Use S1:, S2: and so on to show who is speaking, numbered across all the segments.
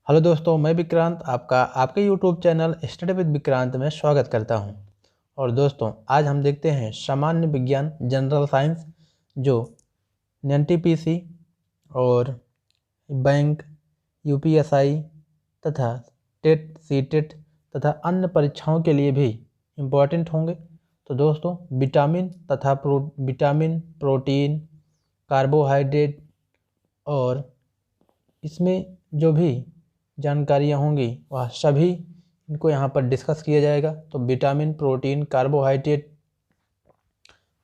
S1: Hello दोस्तों, मैं विक्रांत आपका आपके YouTube channel study with Vikrant में स्वागत करता हूं। और दोस्तों, आज हम देखते हैं सामान्य विज्ञान जनरल साइंस जो एनटीपीसी और बैंक, यूपीएसआई तथा टेट, सीटेट तथा अन्य परीक्षाओं के लिए भी इम्पोर्टेंट होंगे। तो दोस्तों, विटामिन, प्रोटीन, कार्बोहाइड्रेट और इसमें जो भी जानकारियाँ होंगी वह सभी इनको यहाँ पर डिस्कस किया जाएगा। तो विटामिन, प्रोटीन, कार्बोहाइड्रेट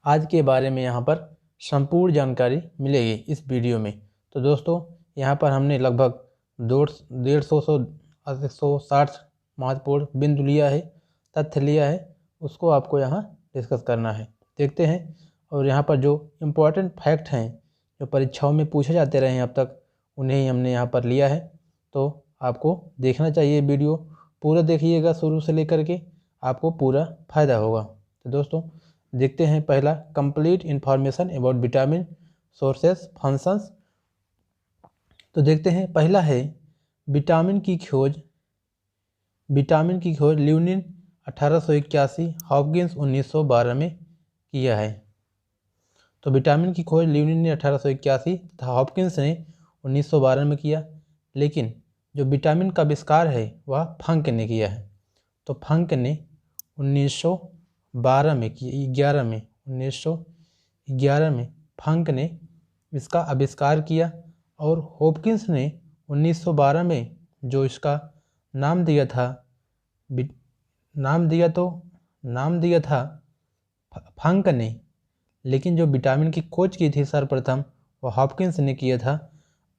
S1: आज के बारे में यहाँ पर संपूर्ण जानकारी मिलेगी इस वीडियो में। तो दोस्तों, यहाँ पर हमने लगभग 150 महत्वपूर्ण बिंदु लिया है, तथ्य लिया है, उसको आपको यहाँ डिस्कस करना है। देखते हैं। और यहाँ पर जो इम्पोर्टेंट फैक्ट हैं जो परीक्षाओं में पूछे जाते रहे हैं अब तक, उन्हें ही हमने यहाँ पर लिया है। तो आपको देखना चाहिए वीडियो पूरा, देखिएगा शुरू से लेकर के, आपको पूरा फ़ायदा होगा। तो दोस्तों, देखते हैं पहला, complete information about vitamin sources functions. तो देखते हैं, पहला है विटामिन की खोज ल्यूनिन 1881, हॉपकिंस 1912 में किया है। तो विटामिन की खोज ल्यूनिन ने 1881 तथा हॉपकिंस ने 1912 में किया। लेकिन जो विटामिन का आविष्कार है वह फंक ने किया है। तो फंक ने 1912 में किया, 1911 में फंक ने इसका आविष्कार किया। और हॉपकिंस ने 1912 में जो इसका नाम दिया था फंक ने, लेकिन जो विटामिन की खोज की थी सर्वप्रथम वह हॉपकिंस ने किया था।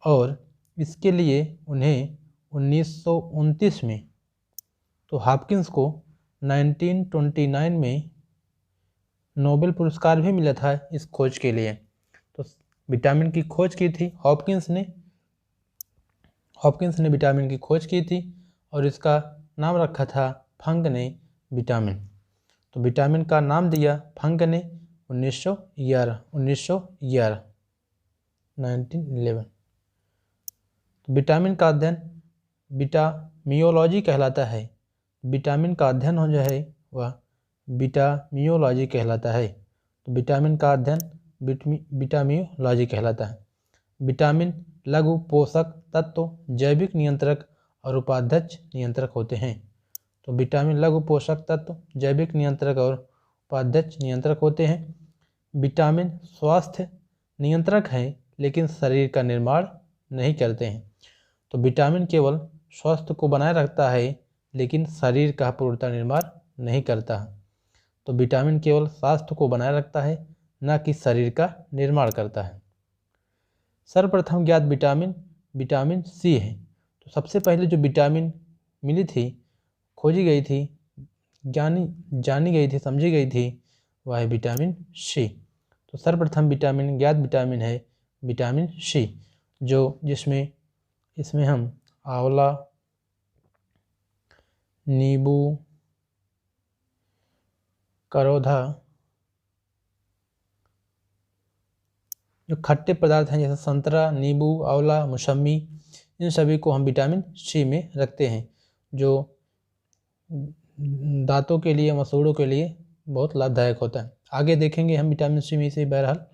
S1: और इसके लिए उन्हें 1929 में, तो हॉपकिंस को 1929 में नोबेल पुरस्कार भी मिला था इस खोज के लिए। तो विटामिन की खोज की थी हॉपकिंस ने विटामिन की खोज की थी और इसका नाम रखा था फंक ने विटामिन। तो विटामिन का नाम दिया फंक ने 1911। तो विटामिन का अध्ययन विटामियोलॉजी कहलाता है। विटामिन का अध्ययन जो है वह विटामियोलॉजी कहलाता है। तो विटामिन का अध्ययन विटामियोलॉजी कहलाता है। विटामिन लघु पोषक तत्व, जैविक नियंत्रक और उपाध्यक्ष नियंत्रक होते हैं। तो विटामिन लघु पोषक तत्व, जैविक नियंत्रक और उपाध्यक्ष नियंत्रक होते हैं। विटामिन स्वास्थ्य नियंत्रक हैं लेकिन शरीर का निर्माण नहीं करते हैं। तो विटामिन केवल स्वास्थ्य को बनाए रखता है लेकिन शरीर का पूर्णतः निर्माण नहीं करता। तो विटामिन केवल स्वास्थ्य को बनाए रखता है, न कि शरीर का निर्माण करता है। सर्वप्रथम ज्ञात विटामिन सी है। तो सबसे पहले जो विटामिन मिली थी, खोजी गई थी, जानी गई थी, समझी गई थी, वह है विटामिन सी। तो सर्वप्रथम ज्ञात विटामिन है विटामिन सी, इसमें हम आंवला, नींबू, करौधा, जो खट्टे पदार्थ हैं जैसे संतरा, नींबू, आंवला, मौसम्मी, इन सभी को हम विटामिन सी में रखते हैं, जो दांतों के लिए, मसूड़ों के लिए बहुत लाभदायक होता है। आगे देखेंगे हम विटामिन सी में से। बहरहाल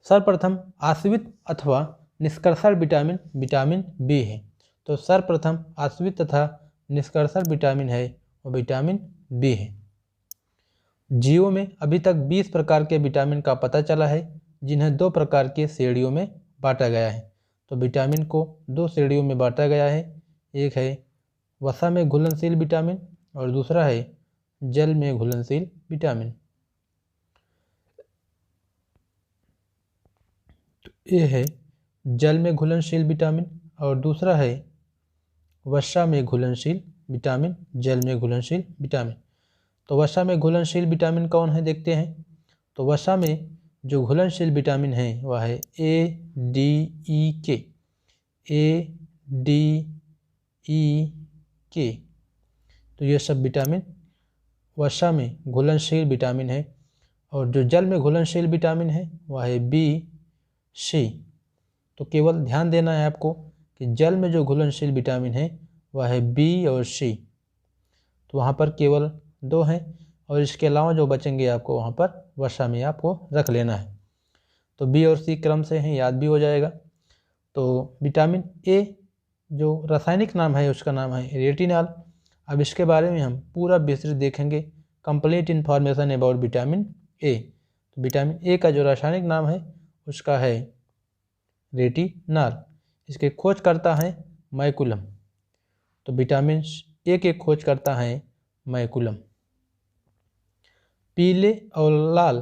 S1: सर्वप्रथम आश्रित अथवा निष्कर्षण विटामिन बी है। तो सर्वप्रथम आश्रित तथा निष्कर्षण विटामिन है वो विटामिन बी है। जीवों में अभी तक 20 प्रकार के विटामिन का पता चला है, जिन्हें 2 प्रकार के श्रेणियों में बांटा गया है। तो विटामिन को 2 श्रेणियों में बांटा गया है। एक है वसा में घुलनशील विटामिन और दूसरा है जल में घुलनशील विटामिन। तो ये है जल में घुलनशील विटामिन और दूसरा है वसा में घुलनशील विटामिन, जल में घुलनशील विटामिन। तो वसा में घुलनशील विटामिन कौन है, देखते हैं। तो वसा में जो घुलनशील विटामिन है वह है ADEK। तो ये सब विटामिन वसा में घुलनशील विटामिन है। और जो जल में घुलनशील विटामिन है वह है BC। तो केवल ध्यान देना है आपको कि जल में जो घुलनशील विटामिन है वह है बी और सी, तो वहाँ पर केवल 2 हैं और इसके अलावा जो बचेंगे आपको वहाँ पर वर्षा में आपको रख लेना है। तो बी और सी क्रम से हैं, याद भी हो जाएगा। तो विटामिन ए जो रासायनिक नाम है उसका नाम है रेटिनॉल। अब इसके बारे में हम पूरा विस्तृत देखेंगे, complete information about vitamin A. तो विटामिन ए का जो रासायनिक नाम है उसका है रेटिनॉल। इसके खोज करता है मैकुलम। तो विटामिन ए के खोज करता है मैकुलम। पीले और लाल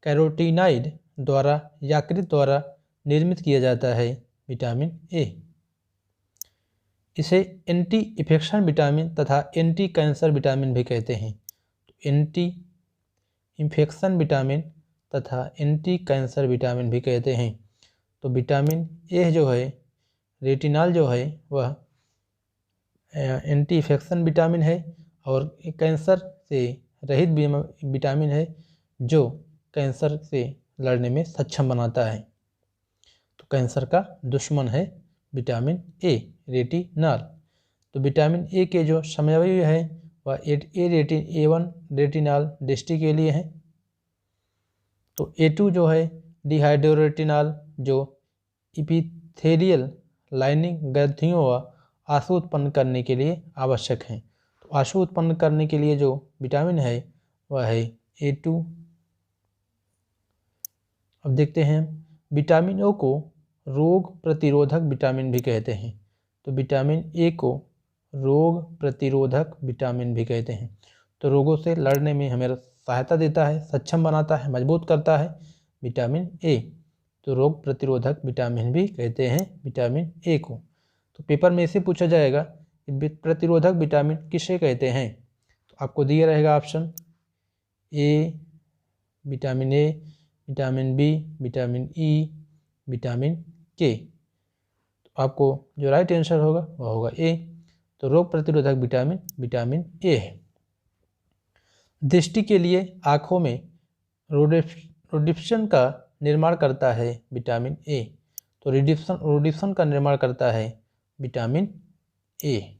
S1: कैरोटीनाइड द्वारा यकृत द्वारा निर्मित किया जाता है विटामिन ए। इसे एंटी इन्फेक्शन विटामिन तथा एंटी कैंसर विटामिन भी कहते हैं। तो एंटी इन्फेक्शन विटामिन तथा एंटी कैंसर विटामिन भी कहते हैं। तो विटामिन ए जो है, रेटिनॉल जो है, वह एंटी इन्फेक्शन विटामिन है और कैंसर से रहित विटामिन है जो कैंसर से लड़ने में सक्षम बनाता है। तो कैंसर का दुश्मन है विटामिन ए, रेटिनॉल। तो विटामिन ए के जो समयावयव है वह A1 रेटिनॉल दृष्टि के लिए है। तो A2 जो है डिहाइड्रोरेटिनॉल जो इपिथेलियल लाइनिंग ग्रंथियों व आंसू उत्पन्न करने के लिए आवश्यक हैं। तो आंसू उत्पन्न करने के लिए जो विटामिन है वह है A2। अब देखते हैं विटामिन ओ को रोग प्रतिरोधक विटामिन भी कहते हैं। तो विटामिन ए को रोग प्रतिरोधक विटामिन भी कहते हैं। तो रोगों से लड़ने में हमें सहायता देता है, सक्षम बनाता है, मजबूत करता है विटामिन ए। तो रोग प्रतिरोधक विटामिन भी कहते हैं विटामिन ए को। तो पेपर में इसे पूछा जाएगा कि प्रतिरोधक विटामिन किसे कहते हैं। तो आपको दिया रहेगा option A vitamin A, vitamin B, vitamin E, vitamin K. तो आपको जो राइट आंसर होगा वह होगा ए। तो रोग प्रतिरोधक विटामिन विटामिन ए है। दृष्टि के लिए आँखों में रोडिप्शन का निर्माण करता है विटामिन ए। तो रोडिप्शन का निर्माण करता है विटामिन ए।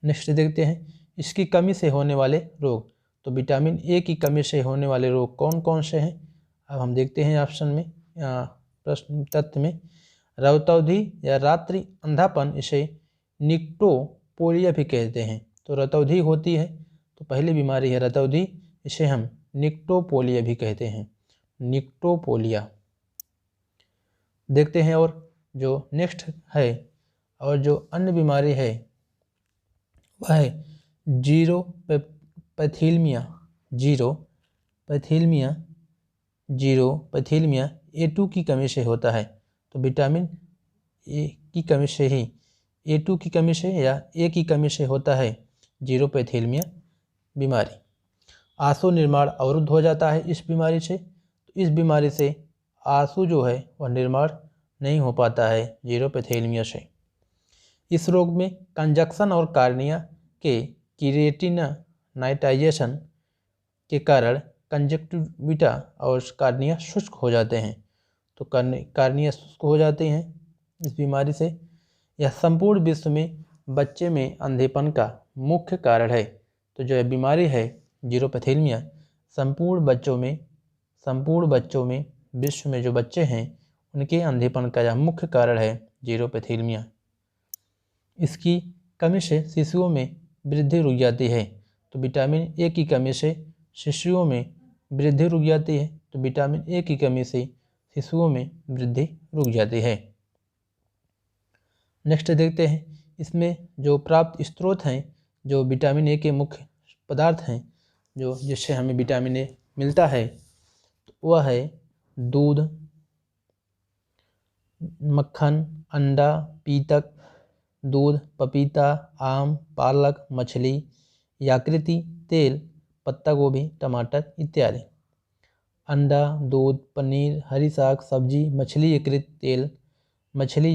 S1: नेक्स्ट देखते हैं इसकी कमी से होने वाले रोग। तो विटामिन ए की कमी से होने वाले रोग कौन कौन से हैं। अब हम देखते हैं ऑप्शन में, प्रश्न तथ्य में, रतौंधी या रात्रि अंधापन, इसे निक्टोपोलिया भी कहते हैं। तो रतौंधी होती है तो पहली बीमारी है रतौंधी, इसे हम निक्टोपोलिया भी कहते हैं, निक्टोपोलिया। देखते हैं और जो नेक्स्ट है और जो अन्य बीमारी है वह है जीरोपैथीलमिया A2 की कमी से होता है। तो विटामिन ए की कमी से ही, A2 की कमी से या ए की कमी से होता है जीरोपैथीलमिया बीमारी। आंसू निर्माण अवरुद्ध हो जाता है इस बीमारी से। तो इस बीमारी से आंसू जो है वह निर्माण नहीं हो पाता है जीरोपैथीलमिया से। इस रोग में कंजक्शन और कार्निया के कीरेटिनाइटाइजेशन के कारण कंजक्टिविटा और कार्निया शुष्क हो जाते हैं। तो कार्निया शुष्क हो जाते हैं इस बीमारी से। यह संपूर्ण विश्व में बच्चे में अंधेपन का मुख्य कारण है। तो जो बीमारी है जीरोपैथीलमिया संपूर्ण बच्चों में विश्व में जो बच्चे हैं उनके अंधेपन का यह मुख्य कारण है जीरोपैथीलमिया। इसकी कमी से शिशुओं में वृद्धि रुक जाती है। तो विटामिन ए की कमी से शिशुओं में वृद्धि रुक जाती है। तो विटामिन ए की कमी से शिशुओं में वृद्धि रुक जाती है। नेक्स्ट देखते हैं इसमें जो प्राप्त स्रोत हैं, जो विटामिन ए के मुख्य पदार्थ हैं जो जिससे हमें विटामिन ए मिलता है, तो वह है दूध, मक्खन, अंडा, पीतक, दूध, पपीता, आम, पालक, मछली, यकृति तेल, पत्ता गोभी, टमाटर इत्यादि। अंडा, दूध, पनीर, हरी साग सब्जी, मछली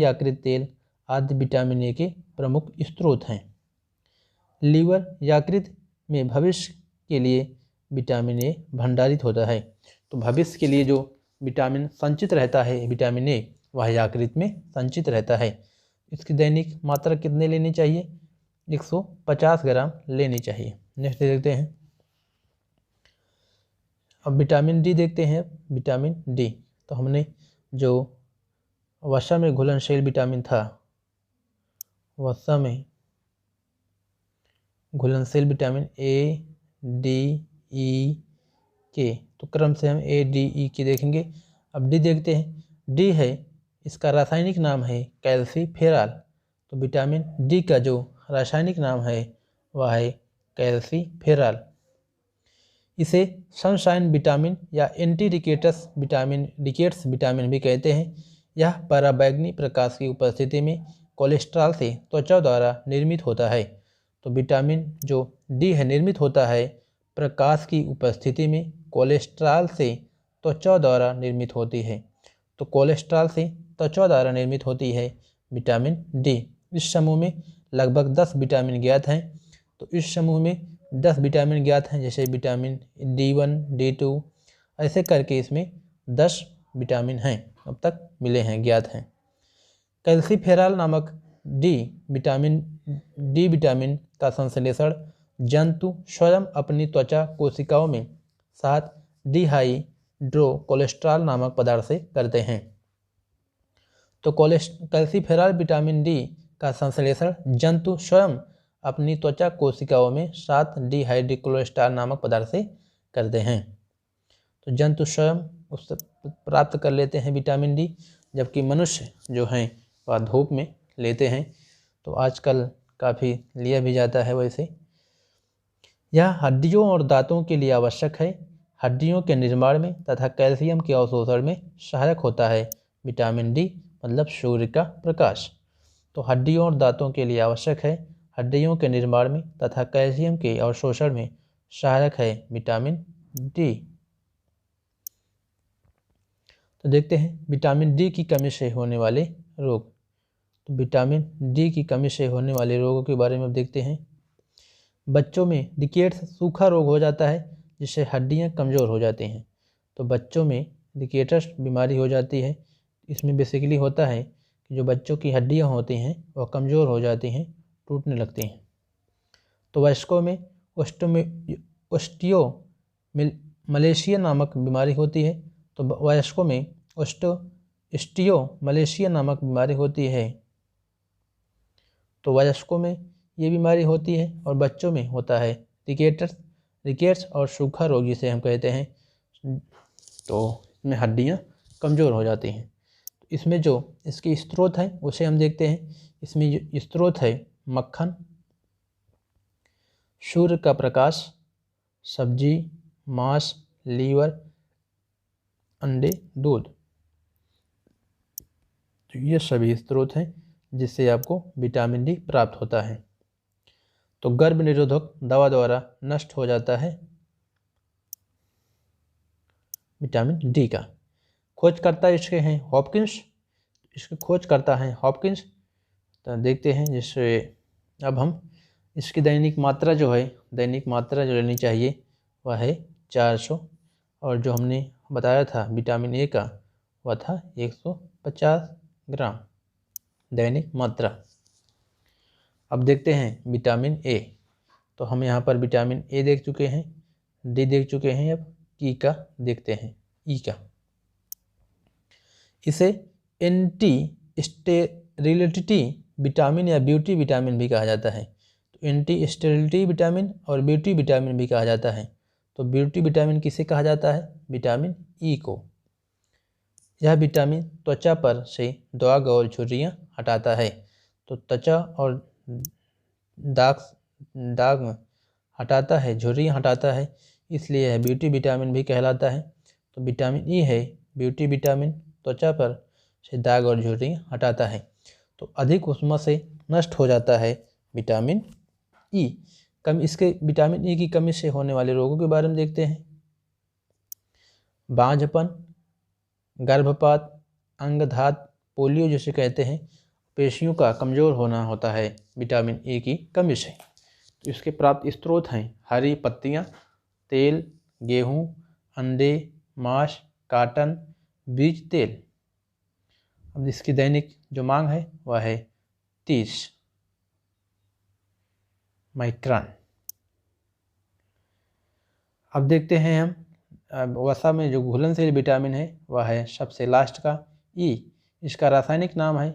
S1: यकृत तेल आदि विटामिन ए के प्रमुख स्रोत हैं। लीवर यकृत में भविष्य के लिए विटामिन ए भंडारित होता है। तो भविष्य के लिए जो विटामिन संचित रहता है विटामिन ए, बाह्याकृति में संचित रहता है। इसकी दैनिक मात्रा कितने लेनी चाहिए? 150 ग्राम लेनी चाहिए। नेक्स्ट देखते हैं, अब विटामिन डी देखते हैं। विटामिन डी, तो हमने जो वसा में घुलनशील विटामिन था, वसा में घुलनशील विटामिन ए, डी, ई, के, तो क्रम से हम ए, डी, ई के देखेंगे। अब डी देखते हैं। डी है, इसका रासायनिक नाम है कैल्सीफेरॉल। तो विटामिन डी का जो रासायनिक नाम है वह है कैल्सीफेरॉल। इसे सनशाइन विटामिन या एंटी रिकेट्स विटामिन भी कहते हैं। यह पराबैंगनी प्रकाश की उपस्थिति में कोलेस्ट्रॉल से त्वचा द्वारा निर्मित होता है। तो विटामिन जो डी है निर्मित होता है प्रकाश की उपस्थिति में कोलेस्ट्रॉल से त्वचा द्वारा निर्मित होती है। तो कोलेस्ट्रॉल से त्वचा द्वारा निर्मित होती है विटामिन डी। इस समूह में लगभग 10 विटामिन ज्ञात हैं। तो इस समूह में 10 विटामिन ज्ञात हैं, जैसे विटामिन D1, D2, ऐसे करके इसमें 10 विटामिन हैं, अब तक मिले हैं, ज्ञात हैं। कैल्सीफेरॉल नामक विटामिन का संश्लेषण जंतु स्वयं अपनी त्वचा कोशिकाओं में 7 डिहाइड्रो कोलेस्ट्रॉल नामक पदार्थ से करते हैं। तो कैल्सीफेरॉल विटामिन डी का संश्लेषण जंतु स्वयं अपनी त्वचा कोशिकाओं में 7 डिहाइड्रोकोलेस्ट्रॉल नामक पदार्थ से करते हैं। तो जंतु स्वयं उससे प्राप्त कर लेते हैं विटामिन डी, जबकि मनुष्य जो हैं वह धूप में लेते हैं। तो आजकल काफ़ी लिया भी जाता है। वैसे यह हड्डियों और दांतों के लिए आवश्यक है। हड्डियों के निर्माण में तथा कैल्शियम के अवशोषण में सहायक होता है विटामिन डी, मतलब सूर्य का प्रकाश। तो हड्डियों और दांतों के लिए आवश्यक है, हड्डियों के निर्माण में तथा कैल्शियम के अवशोषण में सहायक है विटामिन डी। तो देखते हैं विटामिन डी की कमी से होने वाले रोग। तो विटामिन डी की कमी से होने वाले रोगों के बारे में देखते हैं। बच्चों में रिकेट्स सूखा रोग हो जाता है, जिससे हड्डियां कमज़ोर हो जाती हैं। तो बच्चों में रिकेट्स बीमारी हो जाती है। इसमें बेसिकली होता है कि जो बच्चों की हड्डियां होती हैं वह कमज़ोर हो जाती हैं, टूटने लगती हैं। तो वयस्कों में ऑस्टियोमलेशिया नामक बीमारी होती है। तो वयस्कों में ऑस्टियोमलेशिया नामक बीमारी होती है। तो वयस्कों में ये बीमारी होती है और बच्चों में होता है रिकेट्स और सूखा रोग जिसे हम कहते हैं। तो इसमें हड्डियाँ कमज़ोर हो जाती हैं। तो इसमें जो इसके स्रोत हैं उसे हम देखते हैं। इसमें जो स्रोत है मक्खन, सूर्य का प्रकाश, सब्जी, मांस, लीवर, अंडे, दूध। तो ये सभी स्रोत हैं जिससे आपको विटामिन डी प्राप्त होता है। तो गर्भ निरोधक दवा द्वारा नष्ट हो जाता है विटामिन डी का। खोजकर्ता इसके हैं हॉपकिंस, इसकी खोज करता है हॉपकिंस। तो देखते हैं, जिससे अब हम इसकी दैनिक मात्रा जो लेनी चाहिए वह है 400, और जो हमने बताया था विटामिन ए का वह था 150 ग्राम दैनिक मात्रा। अब देखते हैं विटामिन ए। तो हम यहाँ पर विटामिन ए देख चुके हैं, डी देख चुके हैं, अब ई का देखते हैं। ई का, इसे एंटी स्टेरिलिटी विटामिन या ब्यूटी विटामिन भी कहा जाता है। तो एंटी स्टेरिलिटी विटामिन और ब्यूटी विटामिन भी कहा जाता है। तो ब्यूटी विटामिन किसे कहा जाता है? विटामिन ई को। यह विटामिन त्वचा पर से दाग और झुर्रियाँ हटाता है। तो त्वचा और दाग हटाता है, झुर्रियाँ हटाता है, इसलिए यह ब्यूटी विटामिन भी कहलाता है। तो विटामिन ई है ब्यूटी विटामिन, त्वचा पर से दाग और झुर्रियाँ हटाता है। तो अधिक ऊष्मा से नष्ट हो जाता है विटामिन ई। इसके विटामिन ई की कमी से होने वाले रोगों के बारे में देखते हैं। बांझपन, गर्भपात, अंगघात, पोलियो जिसे कहते हैं, पेशियों का कमज़ोर होना होता है विटामिन ए की कमी से। तो इसके प्राप्त स्रोत हैं हरी पत्तियाँ, तेल, गेहूँ, अंडे, मांस, काटन, बीज तेल। अब इसकी दैनिक जो मांग है वह है 30 माइक्रोन। अब देखते हैं हम वसा में जो घुलनशील विटामिन है वह है सबसे लास्ट का ई। इसका रासायनिक नाम है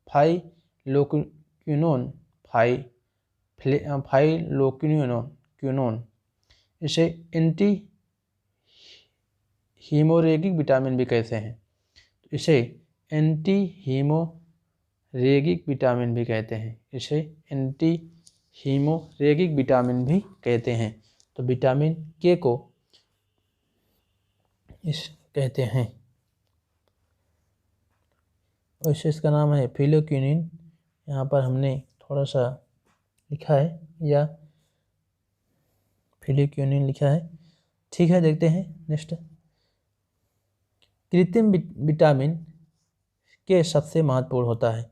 S1: फाइलोक्विनोन फाइलोक्विनोन। इसे एंटी हीमोरेगिक विटामिन भी कहते हैं। इसे एंटी हीमोरेगिक विटामिन भी कहते हैं। इसे एंटी हीमोरेगिक विटामिन भी कहते हैं। तो विटामिन के को इस कहते हैं। वैसे इसका नाम है फिलोक्विनिन। यहाँ पर हमने थोड़ा सा लिखा है या फिलोक्विनिन लिखा है। ठीक है, देखते हैं नेक्स्ट। कृत्रिम विटामिन के सबसे महत्वपूर्ण होता है।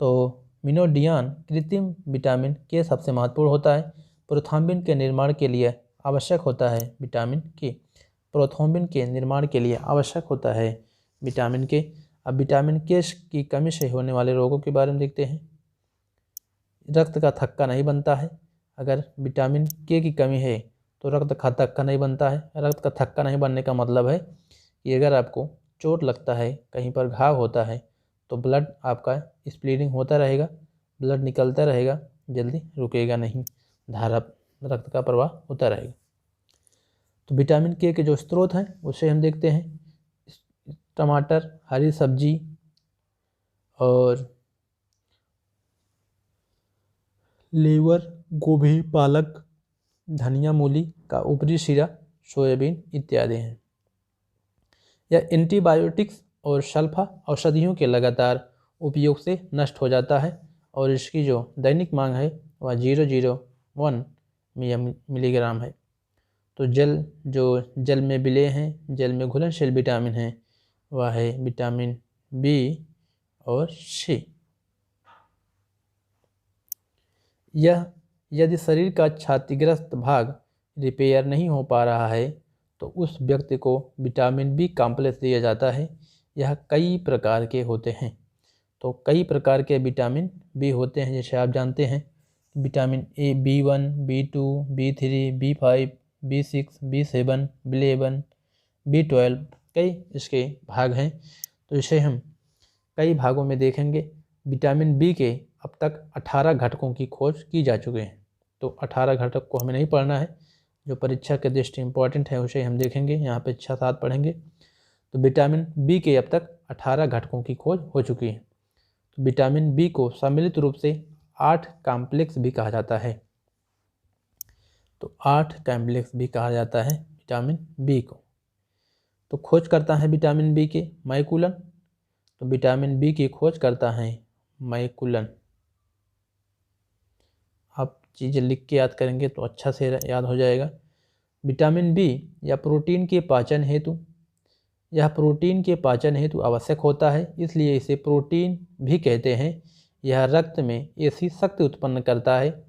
S1: तो मिनोडियान कृत्रिम विटामिन के सबसे महत्वपूर्ण होता है। प्रोथ्रोम्बिन के निर्माण के लिए आवश्यक होता है विटामिन के। प्रोथ्रोम्बिन के निर्माण के लिए आवश्यक होता है विटामिन के। अब विटामिन के की कमी से होने वाले रोगों के बारे में देखते हैं। रक्त का थक्का नहीं बनता है। अगर विटामिन के की कमी है तो रक्त का थक्का नहीं बनता है। रक्त का थक्का नहीं बनने का मतलब है कि अगर आपको चोट लगता है, कहीं पर घाव होता है, तो ब्लड आपका स्प्लीडिंग होता रहेगा, ब्लड निकलता रहेगा, जल्दी रुकेगा नहीं, धारा रक्त का प्रवाह होता रहेगा। तो विटामिन के जो स्रोत हैं उसे हम देखते हैं। टमाटर, हरी सब्जी और लीवर, गोभी, पालक, धनिया, मूली का ऊपरी सिरा, सोयाबीन इत्यादि हैं। यह एंटीबायोटिक्स और सल्फा औषधियों के लगातार उपयोग से नष्ट हो जाता है और इसकी जो दैनिक मांग है वह 001 मिलीग्राम है। तो जल में विलेय हैं, जल में घुलनशील विटामिन है, वह है विटामिन बी और सी। यह यदि शरीर का क्षतिग्रस्त भाग रिपेयर नहीं हो पा रहा है तो उस व्यक्ति को विटामिन बी कॉम्प्लेक्स दिया जाता है। यह कई प्रकार के होते हैं। तो कई प्रकार के विटामिन बी होते हैं, जैसे आप जानते हैं vitamin A, B1, B2, B3, B5, B6, B7, B11, B12, कई इसके भाग हैं। तो इसे हम कई भागों में देखेंगे। विटामिन बी के अब तक 18 घटकों की खोज की जा चुकी है। तो 18 घटक को हमें नहीं पढ़ना है, जो परीक्षा के दृष्टि इम्पॉर्टेंट है उसे हम देखेंगे। यहाँ पे 6-7 पढ़ेंगे। तो विटामिन बी के अब तक 18 घटकों की खोज हो चुकी है। तो विटामिन बी को सम्मिलित रूप से 8 कॉम्प्लेक्स भी कहा जाता है। तो 8 कॉम्प्लेक्स भी कहा जाता है विटामिन बी को। तो खोज करता है विटामिन बी के मैकुलन। तो विटामिन बी की खोज करता है मैकुलन। आप चीज़ें लिख के याद करेंगे तो अच्छा से याद हो जाएगा। विटामिन बी या प्रोटीन के पाचन हेतु आवश्यक होता है, इसलिए इसे प्रोटीन भी कहते हैं। यह रक्त में ऐसी शक्ति उत्पन्न करता है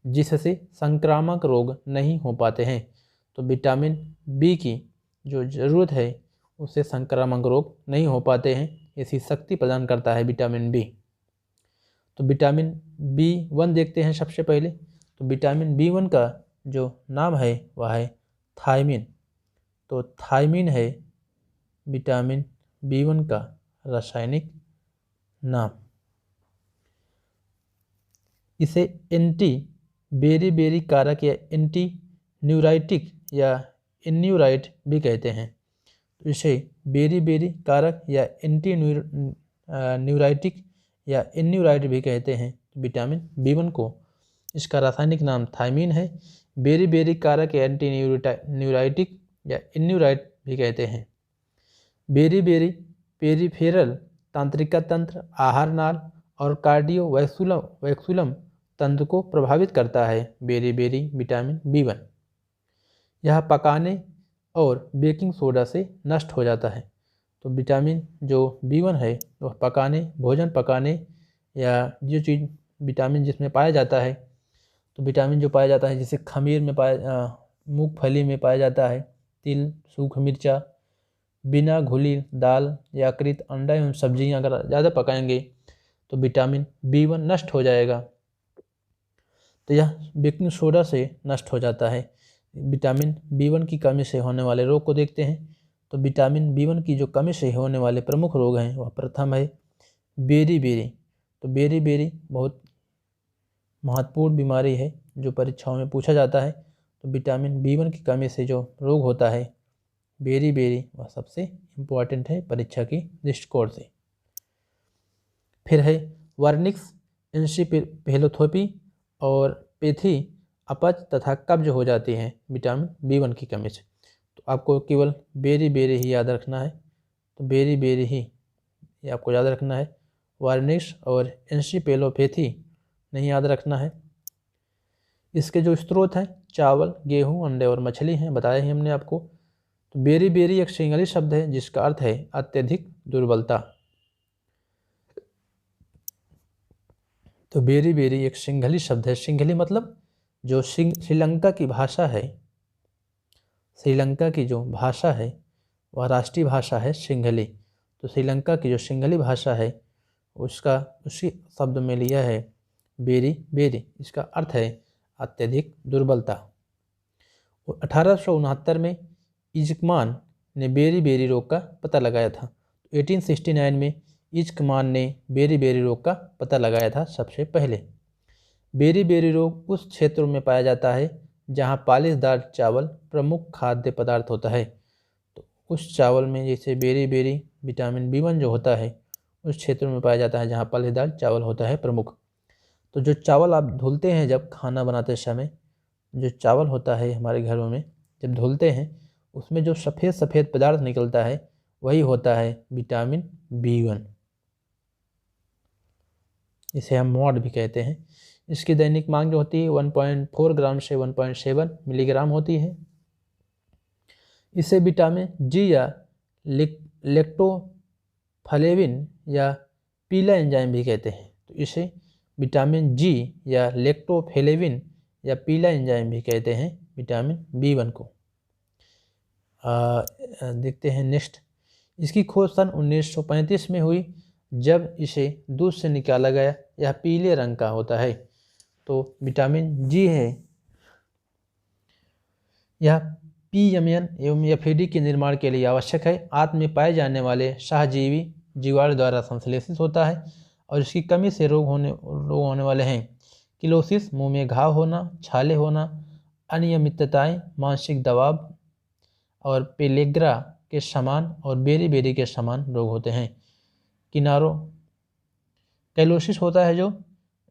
S1: जिससे संक्रामक रोग नहीं हो पाते हैं। तो विटामिन बी की जो ज़रूरत है उससे संक्रामक रोग नहीं हो पाते हैं, ऐसी शक्ति प्रदान करता है विटामिन बी। तो विटामिन B1 देखते हैं सबसे पहले। तो विटामिन B1 का जो नाम है वह है थायमिन। तो थायमिन है विटामिन B1 का रासायनिक नाम। इसे एंटी बेरी कारक या एंटी न्यूराइटिक या इन्यूराइट भी कहते हैं। तो इसे बेरी कारक या एंटी न्यूराइटिक या इन्यूराइट भी कहते हैं। विटामिन B1 को इसका रासायनिक नाम थायमिन है। बेरी कारक या एंटी न्यूराइटिक या इन्यूराइट भी कहते हैं। बेरी पेरिफेरल तंत्रिका तंत्र, आहार नाल और कार्डियोवैस्कुलम तंत्र को प्रभावित करता है। बेरी विटामिन B1 यह पकाने और बेकिंग सोडा से नष्ट हो जाता है। तो विटामिन जो B1 है वह भोजन पकाने या जो चीज़ विटामिन जिसमें पाया जाता है, तो विटामिन जो पाया जाता है जैसे खमीर में मूंगफली में पाया जाता है, तिल, सूखा मिर्चा, बिना घुली दाल, यकृत, अंडा एवं सब्जियां अगर ज़्यादा पकाएंगे तो विटामिन B1 नष्ट हो जाएगा। तो यह बेकिंग सोडा से नष्ट हो जाता है। विटामिन B1 की कमी से होने वाले रोग को देखते हैं। तो विटामिन B1 की जो कमी से होने वाले प्रमुख रोग हैं वह प्रथम है बेरी। तो बेरी बहुत महत्वपूर्ण बीमारी है जो परीक्षाओं में पूछा जाता है। तो विटामिन B1 की कमी से जो रोग होता है बेरी वह सबसे इम्पोर्टेंट है परीक्षा की दृष्टिकोण से। फिर है वर्निक्स एन्सेफेलोपैथी और पैथी, अपच तथा कब्ज हो जाती है विटामिन B1 की कमी से। तो आपको केवल बेरी ही याद रखना है। तो बेरी ही ये आपको याद रखना है। वर्निक्स और एन्सेफेलोपैथी नहीं याद रखना है। इसके जो स्रोत हैं चावल, गेहूं, अंडे और मछली हैं, बताया ही हमने आपको। तो बेरी एक सिंहली शब्द है जिसका अर्थ है अत्यधिक दुर्बलता। तो बेरी एक सिंहली शब्द है। सिंहली मतलब जो श्रीलंका की भाषा है, श्रीलंका की जो भाषा है वह राष्ट्रीय भाषा है सिंहली। तो श्रीलंका की जो सिंहली भाषा है उसका उसी शब्द में लिया है बेरी। इसका अर्थ है अत्यधिक दुर्बलता। 1869 में इज़्कमान ने बेरी रोग का पता लगाया था। 1869 में इज़्कमान ने बेरी रोग का पता लगाया था सबसे पहले। बेरी रोग उस क्षेत्र में पाया जाता है जहां पालिशदार चावल प्रमुख खाद्य पदार्थ होता है। तो उस चावल में जैसे बेरी विटामिन B1 जो होता है उस क्षेत्र में पाया जाता है जहां पालिशदार चावल होता है प्रमुख। तो जो चावल आप धुलते हैं जब खाना बनाते समय, जो चावल होता है हमारे घरों में जब धुलते हैं उसमें जो सफ़ेद पदार्थ निकलता है वही होता है विटामिन B1। इसे हम मॉड भी कहते हैं। इसकी दैनिक मांग जो होती है 1.4 ग्राम से 1.7 मिलीग्राम होती है। इसे विटामिन G या लेक्टोफेलेविन या पीला एंजाइम भी कहते हैं। तो इसे विटामिन G या लेक्टोफेलेविन या पीला एंजाइम भी कहते हैं विटामिन B1 को। देखते हैं नेक्स्ट। इसकी खोज सन 1935 में हुई जब इसे दूध से निकाला गया। यह पीले रंग का होता है। तो विटामिन G है, यह PMN एवं FAD के निर्माण के लिए आवश्यक है। आंत में पाए जाने वाले सहजीवी जीवाणु द्वारा संश्लेषित होता है और इसकी कमी से रोग होने वाले हैं किलोसिस, मुंह में घाव होना, छाले होना, अनियमितताएं, मानसिक दबाव और पेलेग्रा के समान और बेरी के समान रोग होते हैं। किनारों कैलोसिस होता है जो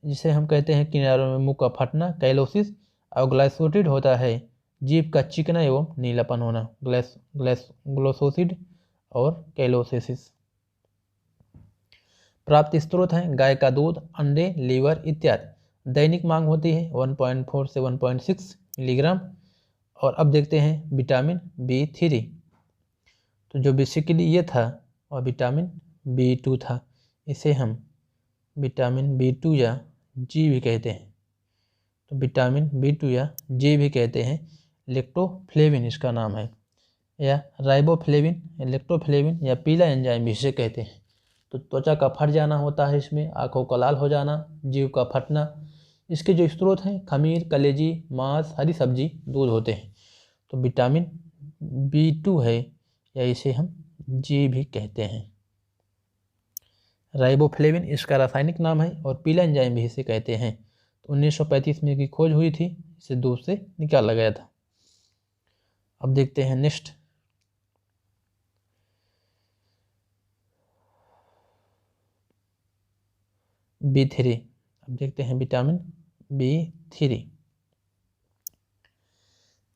S1: जिसे हम कहते हैं किनारों में मुंह का फटना, कैलोसिस। और ग्लाइसोसिड होता है जीभ का चिकना एवं नीलापन होना, ग्लोसोसिड और कैलोसिस। प्राप्त स्रोत हैं गाय का दूध, अंडे, लीवर इत्यादि। दैनिक मांग होती है 1.4 से 1.6 मिलीग्राम। और अब देखते हैं विटामिन B3। तो जो बेसिकली ये था और विटामिन B2 था। इसे हम विटामिन B2 या G भी कहते हैं। तो विटामिन B2 या G भी कहते हैं। लेक्टोफ्लेविन इसका नाम है, या राइबोफ्लेविन, लेक्टोफ्लेविन या पीला एंजाइम भी इसे कहते हैं। तो त्वचा का फट जाना होता है इसमें, आँखों का लाल हो जाना, जीभ का फटना। इसके जो स्रोत हैं खमीर, कलेजी, मांस, हरी सब्जी, दूध होते हैं। तो विटामिन B2 है या इसे हम G भी कहते हैं। राइबोफ्लेविन इसका रासायनिक नाम है और पीला एंजाइम भी इसे कहते हैं। तो 1935 में इसकी खोज हुई थी, इसे दूध से निकाला गया था। अब देखते हैं नेक्स्ट। B3। अब देखते हैं विटामिन B3।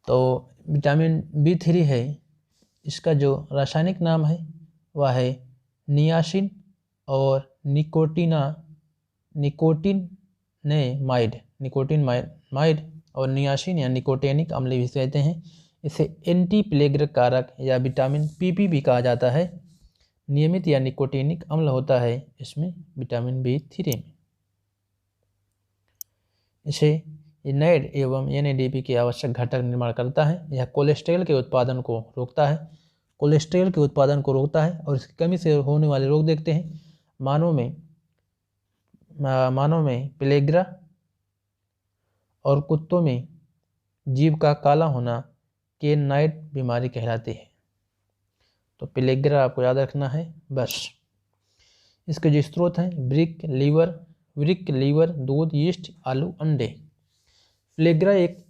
S1: तो विटामिन B3 है, इसका जो रासायनिक नाम है वह है नियासिन और निकोटिनमाइड और नियासिन या निकोटेनिक अम्ल भी कहते हैं। इसे एंटी प्लेगरिक कारक या विटामिन PP भी कहा जाता है। नियमित या निकोटेनिक अम्ल होता है इसमें विटामिन B3 में। इसे NAD एवं NADP के आवश्यक घटक निर्माण करता है। यह कोलेस्ट्रॉल के उत्पादन को रोकता है। कोलेस्ट्रॉल के उत्पादन को रोकता है और इसकी कमी से होने वाले रोग देखते हैं। मानव में पेलेग्रा और कुत्तों में जीभ का काला होना केन नाइट बीमारी कहलाती है। तो पेलेग्रा आपको याद रखना है बस। इसके जो स्रोत हैं वृक्क, लीवर, दूध, यीस्ट, आलू, अंडे। पेलेग्रा एक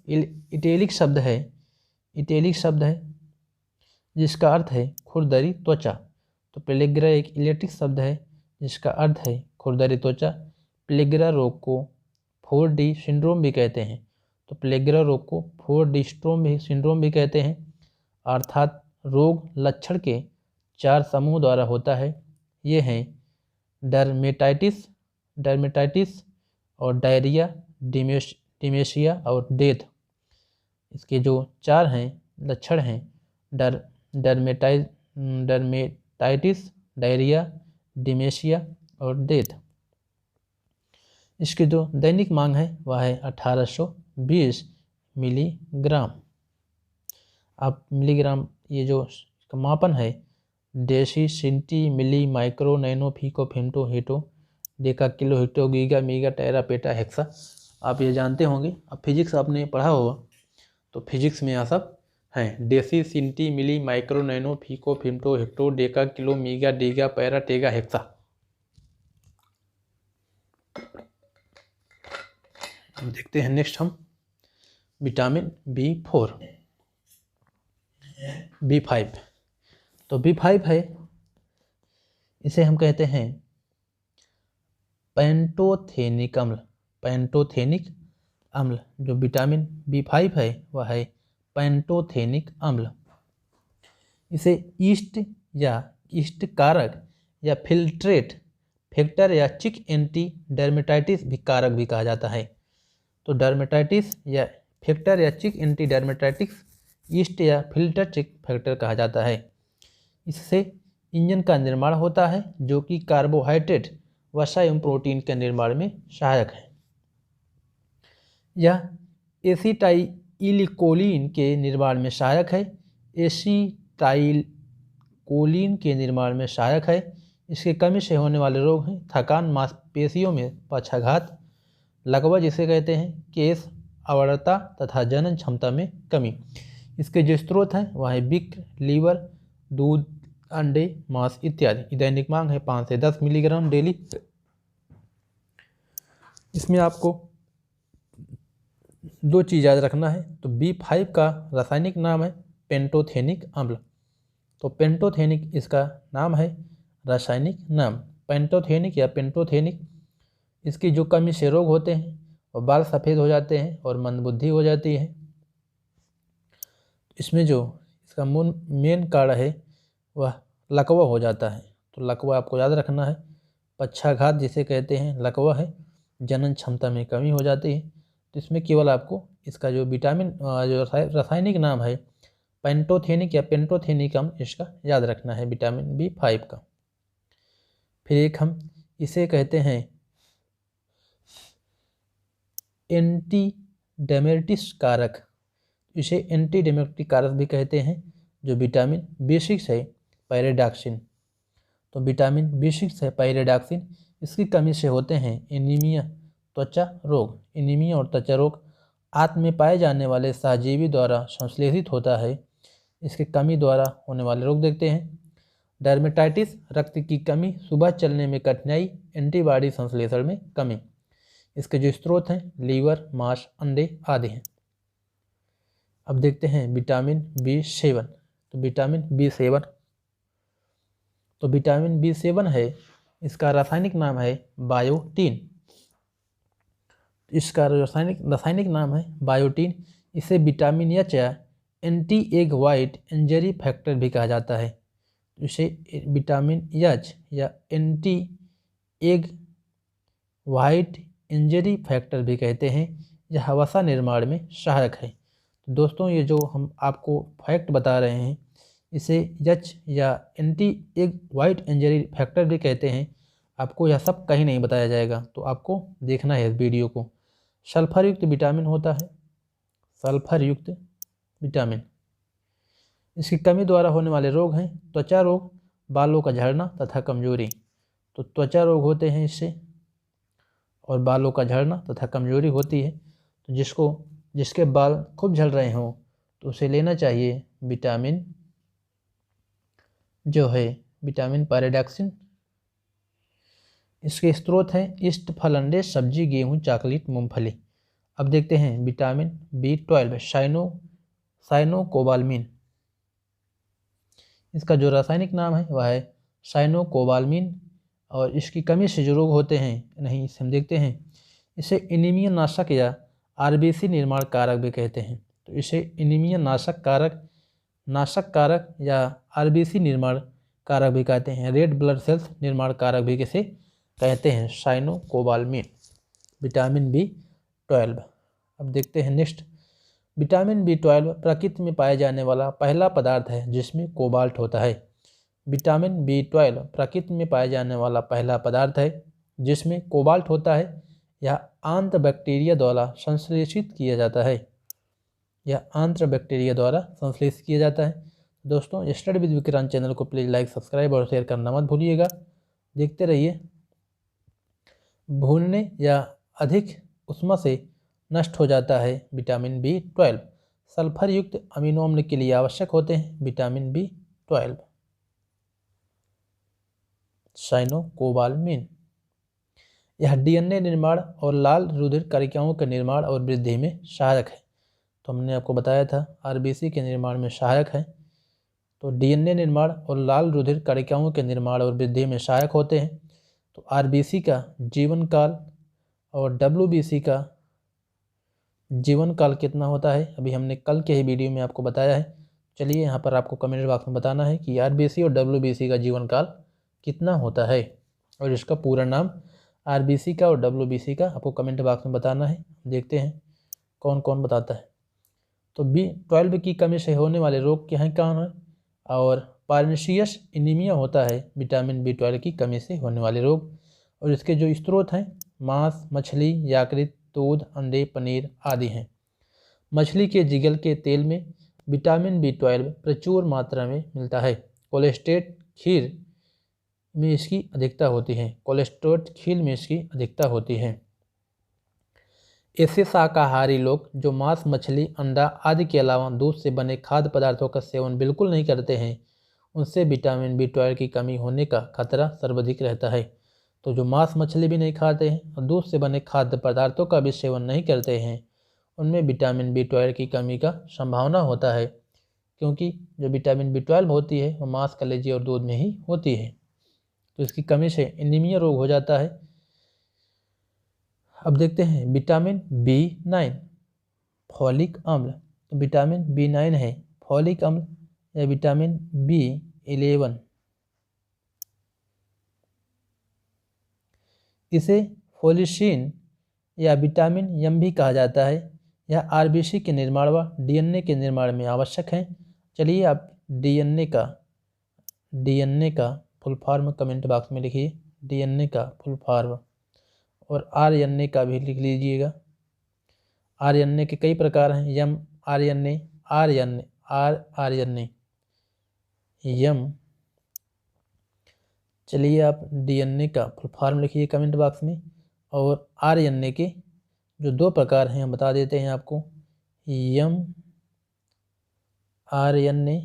S1: इटैलिक शब्द है जिसका अर्थ है खुरदरी त्वचा। तो पेलेग्रा एक इलेक्ट्रिक शब्द है जिसका अर्थ है खुरदरी त्वचा। पेलेग्रा रोग को 4D सिंड्रोम भी कहते हैं। तो पेलेग्रा रोग को 4D सिंड्रोम भी कहते हैं, अर्थात रोग लक्षण के 4 समूह द्वारा होता है। ये हैं डर्मेटाइटिस और डायरिया, डिमेंशिया और डेथ। इसके जो 4 हैं लक्षण हैं डर्मेटाइटिस, डायरिया, डिमेंशिया और डेथ। इसकी जो दैनिक मांग है वह है 1820 मिलीग्राम। आप मिलीग्राम ये जो इसका मापन है deci, centi, milli, micro, nano, pico, femto, hecto, deca, kilo, hecto, giga, mega, tera, peta, hexa. आप ये जानते होंगे, अब फिजिक्स आपने पढ़ा होगा तो फिजिक्स में यहाँ सब हैं deci, centi, milli, micro, nano, pico, femto, hecto, deca, kilo, mega, giga, peta, tera, hexa. देखते हैं नेक्स्ट हम विटामिन B5। तो B5 है, इसे हम कहते हैं पैंटोथेनिक अम्ल। जो विटामिन B5 है वह है पैंटोथेनिक अम्ल। इसे ईस्ट कारक या फिल्ट्रेट फैक्टर या चिक एंटी डर्मेटाइटिस भी कारक भी कहा जाता है। तो डर्मेटाइटिस या फैक्टर या चिक एंटी डर्मेटाइटिस ईस्ट या फिल्टर चिक फैक्टर कहा जाता है। इससे इंजन का निर्माण होता है जो कि कार्बोहाइड्रेट, वसा एवं प्रोटीन के निर्माण में सहायक है। यह एसिटाइलकोलिन के निर्माण में सहायक है। इसकी कमी से होने वाले रोग हैं थकान, मांसपेशियों में पक्षाघात, लकवा जिसे कहते हैं, केस अवरता तथा जनन क्षमता में कमी। इसके जो स्रोत हैं वह है वृक्क, लीवर, दूध, अंडे, मांस इत्यादि। दैनिक मांग है 5 से 10 मिलीग्राम डेली। इसमें आपको 2 चीज़ याद रखना है। तो B5 का रासायनिक नाम है पेंटोथेनिक अम्ल। तो पेंटोथेनिक इसका नाम है रासायनिक नाम, पेंटोथेनिक या पेंटोथेनिक। इसकी जो कमी से रोग होते हैं और बाल सफ़ेद हो जाते हैं और मंदबुद्धि हो जाती है। इसमें जो इसका मेन कारण है वह लकवा हो जाता है। तो लकवा आपको याद रखना है, पक्षाघात जिसे कहते हैं लकवा है, जनन क्षमता में कमी हो जाती है। तो इसमें केवल आपको इसका जो विटामिन जो रासायनिक नाम है पेंटोथेनिक या पेंटोथेनिक अम्ल, इसका याद रखना है विटामिन B5 का। फिर एक हम इसे कहते हैं एंटी डेमेटिस कारक। इसे एंटी डेमेटिक कारक भी कहते हैं। जो विटामिन B6 है पायरिडॉक्सिन। तो विटामिन B6 है पायरिडॉक्सिन, इसकी कमी से होते हैं एनीमिया, त्वचा और त्वचा रोग। आंत में पाए जाने वाले सहजीवी द्वारा संश्लेषित होता है, इसकी कमी द्वारा होने वाले रोग देखते हैं। डर्मेटाइटिस, रक्त की कमी, सुबह चलने में कठिनाई, एंटीबॉडी संश्लेषण में कमी। इसके जो स्रोत हैं लीवर, मांस, अंडे आदि हैं। अब देखते हैं विटामिन B7। तो विटामिन B7 है, इसका रासायनिक नाम है बायोटीन। इसका रासायनिक नाम है बायोटीन। इसे विटामिन एच या anti egg white injury factor भी कहा जाता है। इसे विटामिन एच या anti egg white injury factor भी कहते हैं। यह वसा निर्माण में सहायक है। तो दोस्तों ये जो हम आपको फैक्ट बता रहे हैं इसे एच या anti egg white injury factor भी कहते हैं। आपको यह सब कहीं नहीं बताया जाएगा, तो आपको देखना है इस वीडियो को। सल्फर युक्त विटामिन होता है, सल्फर युक्त विटामिन। इसकी कमी द्वारा होने वाले रोग हैं त्वचा रोग, बालों का झड़ना तथा कमजोरी। तो त्वचा रोग होते हैं इससे, और बालों का झड़ना तथा कमजोरी होती है। तो जिसके बाल खूब झड़ रहे हों तो उसे लेना चाहिए विटामिन जो है विटामिन पायरिडॉक्सिन। इसके स्रोत हैं इष्ट, फल, अंडे, सब्जी, गेहूं, चॉकलेट, मूंगफली। अब देखते हैं विटामिन B12 साइनोकोबाल्मिन। इसका जो रासायनिक नाम है वह है साइनोकोबाल्मिन, और इसकी कमी से जो रोग होते हैं नहीं इसे हम देखते हैं। इसे एनीमिया नाशक या RBC निर्माण कारक भी कहते हैं। तो इसे एनीमिया नाशक कारक या RBC निर्माण कारक भी कहते हैं। रेड ब्लड सेल्स निर्माण कारक भी किसे कहते हैं? Cyanocobalamin, vitamin B12। अब देखते हैं नेक्स्ट, विटामिन B12 प्रकृति में पाए जाने वाला पहला पदार्थ है जिसमें कोबाल्ट होता है। विटामिन B12 प्रकृति में पाए जाने वाला पहला पदार्थ है जिसमें कोबाल्ट होता है। यह आंत्र बैक्टीरिया द्वारा संश्लेषित किया जाता है। दोस्तों, स्टडी विद विक्रांत चैनल को प्लीज़ लाइक, सब्सक्राइब और शेयर करना मत भूलिएगा। देखते रहिए। भूनने या अधिक उष्मा से नष्ट हो जाता है विटामिन B12। सल्फर युक्त अमीनो अम्ल के लिए आवश्यक होते हैं विटामिन B12। साइनोकोबाल्मिन, यह DNA निर्माण और लाल रुधिर कणिकाओं के निर्माण और वृद्धि में सहायक है। तो हमने आपको बताया था RBC के निर्माण में सहायक है। तो DNA निर्माण और लाल रुधिर कणिकाओं के निर्माण और वृद्धि में सहायक होते हैं। तो RBC का जीवन काल और WBC का जीवन काल कितना होता है, अभी हमने कल के ही वीडियो में आपको बताया है। चलिए यहाँ पर आपको कमेंट बॉक्स में बताना है कि RBC और WBC का जीवन काल कितना होता है, और इसका पूरा नाम RBC का और WBC का आपको कमेंट बॉक्स में बताना है। देखते हैं कौन कौन बताता है। तो B12 की कमी से होने वाले रोग क्या हैं, कौन है? और पर्निशियस एनीमिया होता है विटामिन B12 की कमी से होने वाले रोग, और इसके जो स्रोत हैं मांस, मछली, यकृत, दूध, अंडे, पनीर आदि हैं। मछली के जिगल के तेल में विटामिन B12 प्रचुर मात्रा में मिलता है। कोलेस्ट्रेट खीर में इसकी अधिकता होती है। ऐसे शाकाहारी लोग जो मांस, मछली, अंडा आदि के अलावा दूध से बने खाद्य पदार्थों का सेवन बिल्कुल नहीं करते हैं, उनसे विटामिन B12 की कमी होने का खतरा सर्वाधिक रहता है। तो जो मांस, मछली भी नहीं खाते हैं और दूध से बने खाद्य पदार्थों का भी सेवन नहीं करते हैं, उनमें विटामिन B12 की कमी का संभावना होता है, क्योंकि जो विटामिन B12 होती है वो मांस, कलेजी और दूध में ही होती है। तो इसकी कमी से एनीमिया रोग हो जाता है। अब देखते हैं विटामिन B9 फॉलिक अम्ल। तो विटामिन B9 है फॉलिक अम्ल या विटामिन B11। इसे फोलिसिन या विटामिन एम भी कहा जाता है। यह RBC के निर्माण व DNA के निर्माण में आवश्यक है। चलिए आप DNA का फुल फॉर्म कमेंट बॉक्स में लिखिए, DNA का फुल फॉर्म, और RNA का भी लिख लीजिएगा। RNA के कई प्रकार हैं, mRNA, rRNA, यम। चलिए आप DNA का फुल फॉर्म लिखिए कमेंट बॉक्स में, और RNA के जो दो प्रकार हैं हम बता देते हैं आपको, mRNA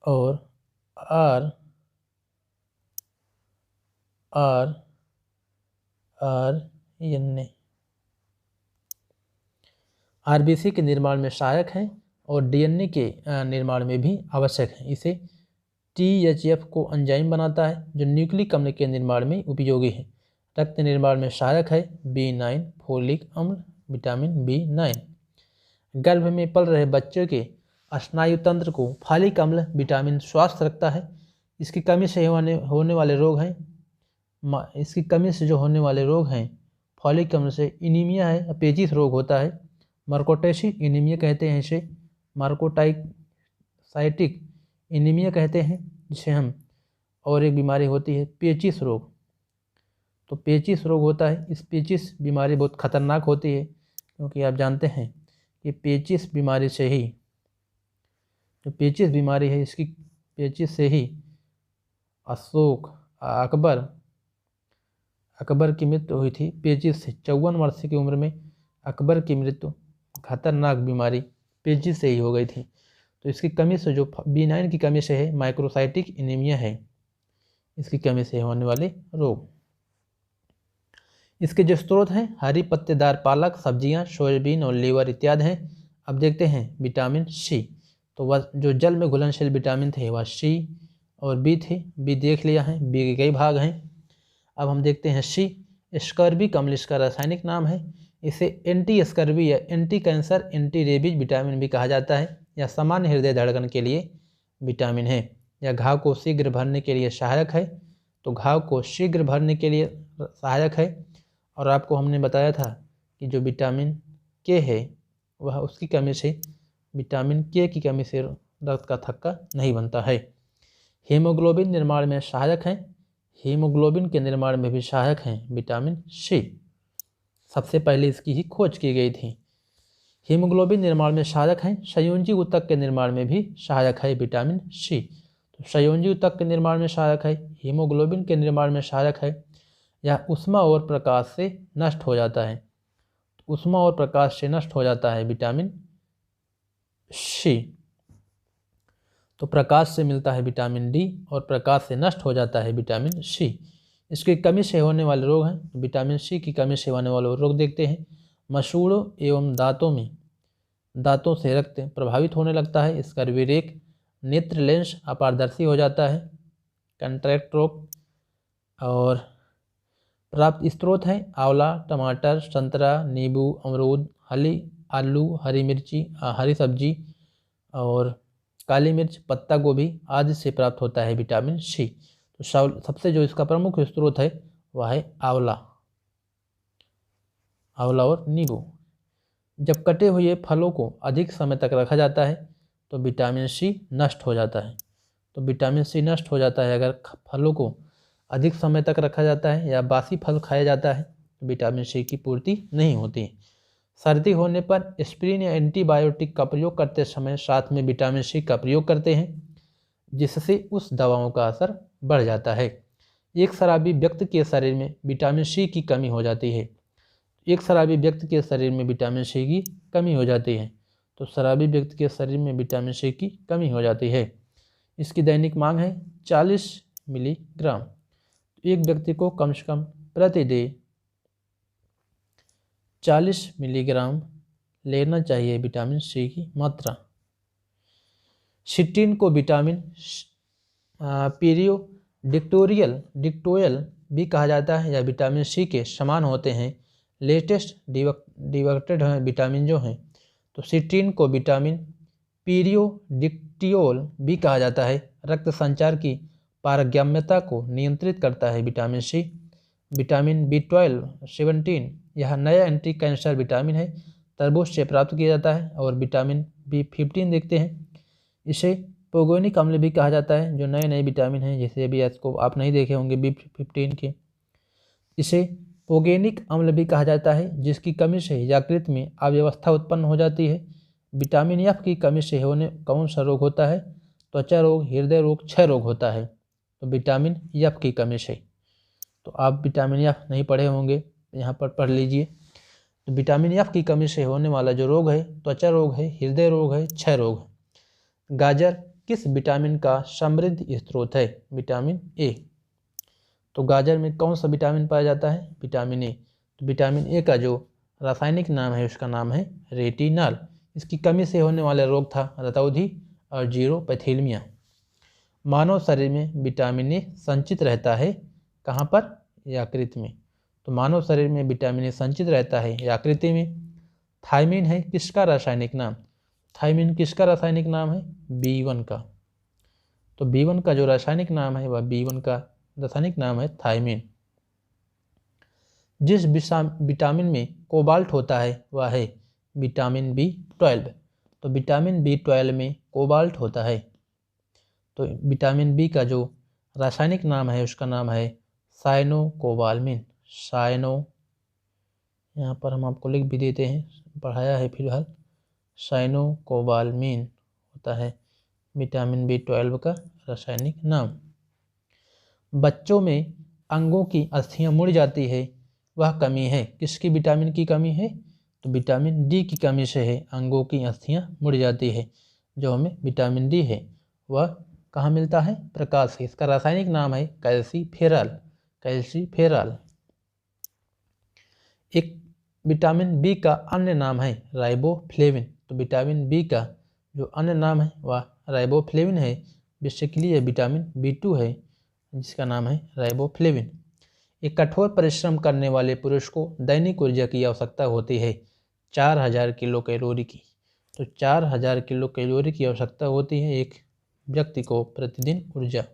S1: और rRNA। RBC के निर्माण में सहायक हैं और DNA के निर्माण में भी आवश्यक है। इसे THF को एंजाइम बनाता है जो न्यूक्लिक अम्ल के निर्माण में उपयोगी है। रक्त निर्माण में सहायक है B9 फोलिक अम्ल, विटामिन B9। गर्भ में पल रहे बच्चों के स्नायु तंत्र को फॉलिक अम्ल विटामिन स्वस्थ रखता है। इसकी कमी से होने वाले रोग हैं फॉलिक अम्ल से एनीमिया है, पेचिश रोग होता है, मार्कोटाइसिस एनीमिया कहते हैं इसे, मार्कोटाइसाइटिक एनीमिया कहते हैं जिसे हम, और एक बीमारी होती है पेचिश रोग। तो पेचिश रोग होता है, इस पेचिश बीमारी बहुत खतरनाक होती है, क्योंकि आप जानते हैं कि पेचिश बीमारी से ही जो पेचिश बीमारी है, इसकी पेचिश से ही अकबर की मृत्यु हुई थी। पेचिश से 54 वर्ष की उम्र में अकबर की मृत्यु खतरनाक बीमारी पेचिश से ही हो गई थी। तो इसकी कमी से, जो B9 की कमी से है, माइक्रोसाइटिक एनीमिया है, इसकी कमी से होने वाले रोग। इसके जो स्रोत हैं, हरी पत्तेदार पालक, सब्जियां, सोयाबीन और लीवर इत्यादि हैं। अब देखते हैं विटामिन सी। तो वह जो जल में घुलनशील विटामिन थे वह सी और बी थे। बी देख लिया है, बी के कई भाग हैं। अब हम देखते हैं सी। स्कर्बी अम्ल इसका रासायनिक नाम है। इसे एंटी स्कर्बी या anti cancer, anti rabies vitamin भी कहा जाता है। यह सामान्य हृदय धड़कन के लिए विटामिन है। यह घाव को शीघ्र भरने के लिए सहायक है। तो घाव को शीघ्र भरने के लिए सहायक है। और आपको हमने बताया था कि जो विटामिन के है वह उसकी कमी से, विटामिन के की कमी से रक्त का थक्का नहीं बनता है। हीमोग्लोबिन निर्माण में सहायक हैं। हीमोग्लोबिन के निर्माण में भी सहायक हैं विटामिन सी। सबसे पहले इसकी ही खोज की गई थी। हीमोग्लोबिन निर्माण में सहायक हैं। संयोजी ऊतक के निर्माण में भी सहायक है विटामिन सी। तो संयोजी ऊतक के निर्माण में सहायक है, हीमोग्लोबिन के निर्माण में सहायक है। यह ऊष्मा और प्रकाश से नष्ट हो जाता है। ऊष्मा और प्रकाश से नष्ट हो जाता है विटामिन सी। तो प्रकाश से मिलता है विटामिन डी और प्रकाश से नष्ट हो जाता है विटामिन सी। इसकी कमी से होने वाले रोग हैं। विटामिन सी की कमी से होने वाले रोग देखते हैं। मसूड़ों एवं दांतों से रक्त प्रभावित होने लगता है। इसका विरेक, नेत्र लेंस अपारदर्शी हो जाता है, कंट्रैक्ट रोग। और प्राप्त स्रोत हैं आंवला, टमाटर, संतरा, नींबू, अमरूद, आलू, हरी मिर्ची, हरी सब्जी और काली मिर्च, पत्ता गोभी आदि से प्राप्त होता है विटामिन सी। तो सबसे जो इसका प्रमुख स्रोत है वह है आंवला और नींबू। जब कटे हुए फलों को अधिक समय तक रखा जाता है तो विटामिन सी नष्ट हो जाता है। तो विटामिन सी नष्ट हो जाता है अगर फलों को अधिक समय तक रखा जाता है या बासी फल खाया जाता है तो विटामिन सी की पूर्ति नहीं होती। सर्दी होने पर एस्पिरिन या एंटीबायोटिक का प्रयोग करते समय साथ में विटामिन सी का प्रयोग करते हैं, जिससे उस दवाओं का असर बढ़ जाता है। एक शराबी व्यक्ति के शरीर में विटामिन सी की कमी हो जाती है। एक शराबी व्यक्ति के शरीर में विटामिन सी की कमी हो जाती है। तो शराबी व्यक्ति के शरीर में विटामिन सी की कमी हो जाती है। इसकी दैनिक मांग है 40 मिलीग्राम। एक व्यक्ति को कम से कम प्रतिदिन 40 मिलीग्राम लेना चाहिए विटामिन सी की मात्रा। सिट्रीन को विटामिन डिक्टोयल भी कहा जाता है। यह विटामिन सी के समान होते हैं। लेटेस्ट डिवर्टेड विटामिन जो हैं, तो सिट्रीन को विटामिन पीरियोडिक्टियोल भी कहा जाता है। रक्त संचार की पारगम्यता को नियंत्रित करता है विटामिन सी। विटामिन B12 17 यह नया एंटी कैंसर विटामिन है, तरबूज से प्राप्त किया जाता है। और विटामिन B15 देखते हैं, इसे पोगोनिक अम्ल भी कहा जाता है। जो नए विटामिन हैं, जैसे अभी इसको आप नहीं देखे होंगे B15 के, इसे पोगेनिक अम्ल भी कहा जाता है, जिसकी कमी से यकृत में अव्यवस्था उत्पन्न हो जाती है। विटामिन एफ की कमी से होने कौन सा रोग होता है? त्वचा रोग, हृदय रोग, क्षय रोग होता है। तो विटामिन एफ की कमी से, तो आप विटामिन एफ नहीं पढ़े होंगे, यहाँ पर पढ़ लीजिए। तो विटामिन एफ की कमी से होने वाला जो रोग है, त्वचा रोग है, हृदय रोग है, क्षय रोग है। गाजर किस विटामिन का समृद्ध स्रोत है? Vitamin A. तो गाजर में कौन सा विटामिन पाया जाता है? Vitamin A. तो विटामिन ए का जो रासायनिक नाम है उसका नाम है रेटिनॉल। इसकी कमी से होने वाला रोग था रतौंधी और जीरोपैथीमिया। मानव शरीर में विटामिन ए संचित रहता है, कहाँ पर? यकृत में। तो मानव शरीर में विटामिन ए संचित रहता है यकृत में। थायमिन है किसका रासायनिक नाम? थायमिन किसका रासायनिक नाम है? B1 का। तो B1 का जो रासायनिक नाम है वह B1 का रासायनिक नाम है थायमिन। जिस विटामिन में कोबाल्ट होता है वह है विटामिन B12। तो विटामिन B12 में कोबाल्ट होता है। तो विटामिन बी का जो रासायनिक नाम है उसका नाम है साइनोकोबालमिन। यहाँ पर हम आपको लिख भी देते हैं, पढ़ाया है फिलहाल। साइनोकोबालमिन होता है विटामिन B12 का रासायनिक नाम। बच्चों में अंगों की अस्थियां मुड़ जाती है, वह कमी है। किसकी विटामिन की कमी है? तो विटामिन डी की कमी से है, अंगों की अस्थियां मुड़ जाती है। जो हमें विटामिन डी है वह कहाँ मिलता है? प्रकाश से। इसका रासायनिक नाम है कैल्सीफेरॉल। कैल्सीफेरॉल। एक विटामिन बी का अन्य नाम है राइबोफ्लेविन। तो विटामिन बी का जो अन्य नाम है वह राइबोफ्लेविन है। बेसिकली यह विटामिन B2 है जिसका नाम है राइबोफ्लेविन। एक कठोर परिश्रम करने वाले पुरुष को दैनिक ऊर्जा की आवश्यकता होती है 4000 किलो कैलोरी की। तो 4000 किलो कैलोरी की आवश्यकता होती है एक व्यक्ति को प्रतिदिन ऊर्जा।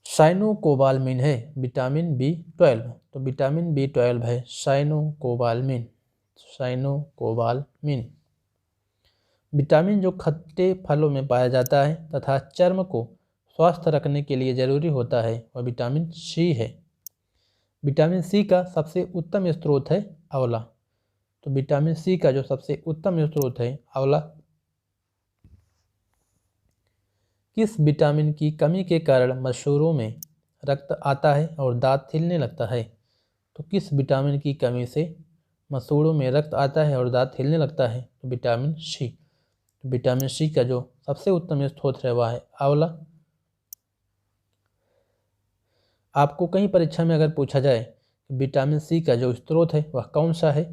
S1: साइनोकोबालमिन है विटामिन B12। तो विटामिन B12 है साइनोकोबालमिन। साइनोकोबालमिन विटामिन जो खट्टे फलों में पाया जाता है तथा चर्म को स्वस्थ रखने के लिए जरूरी होता है वह विटामिन सी है। विटामिन सी का सबसे उत्तम स्रोत है आंवला। तो विटामिन सी का जो सबसे उत्तम स्रोत है आंवला। किस विटामिन की कमी के कारण मसूड़ों में रक्त आता है और दांत हिलने लगता है? तो किस विटामिन की कमी से मसूड़ों में रक्त आता है और दांत हिलने लगता है? तो विटामिन सी। तो विटामिन सी का जो सबसे उत्तम स्रोत है वह है आंवला। आपको कहीं परीक्षा में अगर पूछा जाए कि विटामिन सी का जो स्रोत है वह कौन सा है,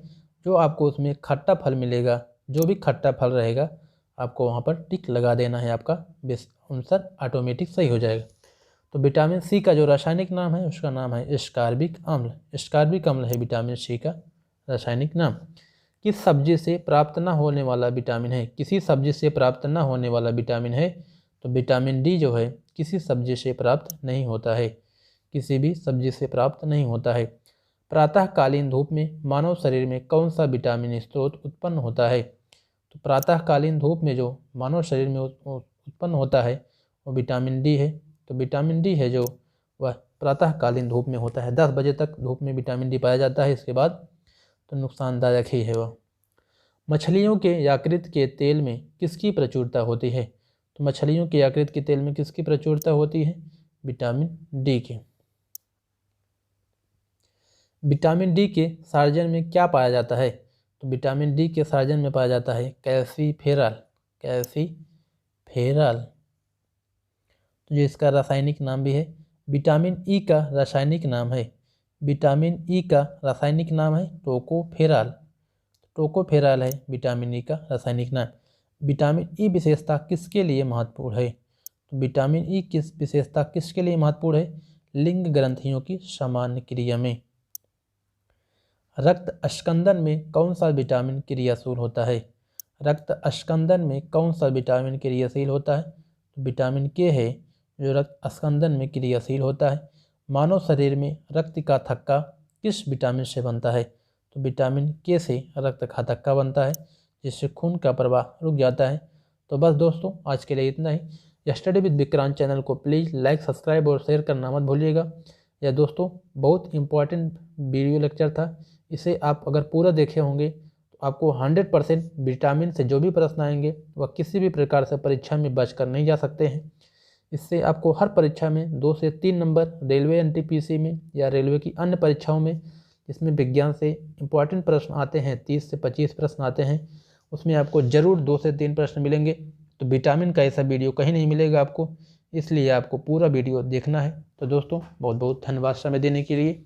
S1: जो आपको उसमें खट्टा फल मिलेगा, जो भी खट्टा फल रहेगा आपको वहाँ पर टिक लगा देना है, आपका आंसर ऑटोमेटिक सही हो जाएगा। तो विटामिन सी का जो रासायनिक नाम है उसका नाम है एस्कॉर्बिक अम्ल। एस्कॉर्बिक अम्ल है विटामिन सी का रासायनिक नाम। किस सब्जी से प्राप्त न होने वाला विटामिन है? किसी सब्जी से प्राप्त न होने वाला विटामिन है। तो विटामिन डी जो है किसी सब्जी से प्राप्त नहीं होता है, किसी भी सब्जी से प्राप्त नहीं होता है। प्रातःकालीन धूप में मानव शरीर में कौन सा विटामिन स्रोत उत्पन्न होता है? तो प्रातःकालीन धूप में जो मानव शरीर में उत्पन्न होता है वो विटामिन डी है। तो विटामिन डी है जो वह प्रातःकालीन धूप में होता है। 10 बजे तक धूप में विटामिन डी पाया जाता है, इसके बाद तो नुकसानदायक ही है वह। मछलियों के यकृत के तेल में किसकी प्रचुरता होती है? तो मछलियों के यकृत के तेल में किसकी प्रचुरता होती है? विटामिन डी की। विटामिन डी के सार्जन में क्या पाया जाता है? तो विटामिन डी के सार्जन में पाया जाता है कैल्सीफेरॉल। कैल्सीफेरॉल जो इसका रासायनिक नाम भी है। विटामिन ई का रासायनिक नाम है, विटामिन ई का रासायनिक नाम है टोकोफेरॉल। टोकोफेरॉल है विटामिन ई का रासायनिक नाम। विटामिन ई विशेषता किसके लिए महत्वपूर्ण है? तो विटामिन ई किस विशेषता किसके लिए महत्वपूर्ण है? लिंग ग्रंथियों की सामान्य क्रिया में। रक्त अस्कंदन में कौन सा विटामिन क्रियाशील होता है? रक्त अस्कंदन में कौन सा विटामिन क्रियाशील होता है? तो विटामिन के है जो रक्त अस्कंदन में क्रियाशील होता है। मानव शरीर में रक्त का थक्का किस विटामिन से बनता है? तो विटामिन के से रक्त का थक्का बनता है, जिससे खून का प्रवाह रुक जाता है। तो बस दोस्तों आज के लिए इतना ही। स्टडी विद विक्रांत चैनल को प्लीज़ लाइक, सब्सक्राइब और शेयर करना मत भूलिएगा। यह दोस्तों बहुत इंपॉर्टेंट वीडियो लेक्चर था, इसे आप अगर पूरा देखे होंगे तो आपको 100% विटामिन से जो भी प्रश्न आएंगे वह किसी भी प्रकार से परीक्षा में बचकर नहीं जा सकते हैं। इससे आपको हर परीक्षा में 2 से 3 नंबर रेलवे NTPC में या रेलवे की अन्य परीक्षाओं में जिसमें विज्ञान से इम्पॉर्टेंट प्रश्न आते हैं, 30 से 25 प्रश्न आते हैं, उसमें आपको ज़रूर 2 से 3 प्रश्न मिलेंगे। तो विटामिन का ऐसा वीडियो कहीं नहीं मिलेगा आपको, इसलिए आपको पूरा वीडियो देखना है। तो दोस्तों बहुत बहुत धन्यवाद समय देने के लिए।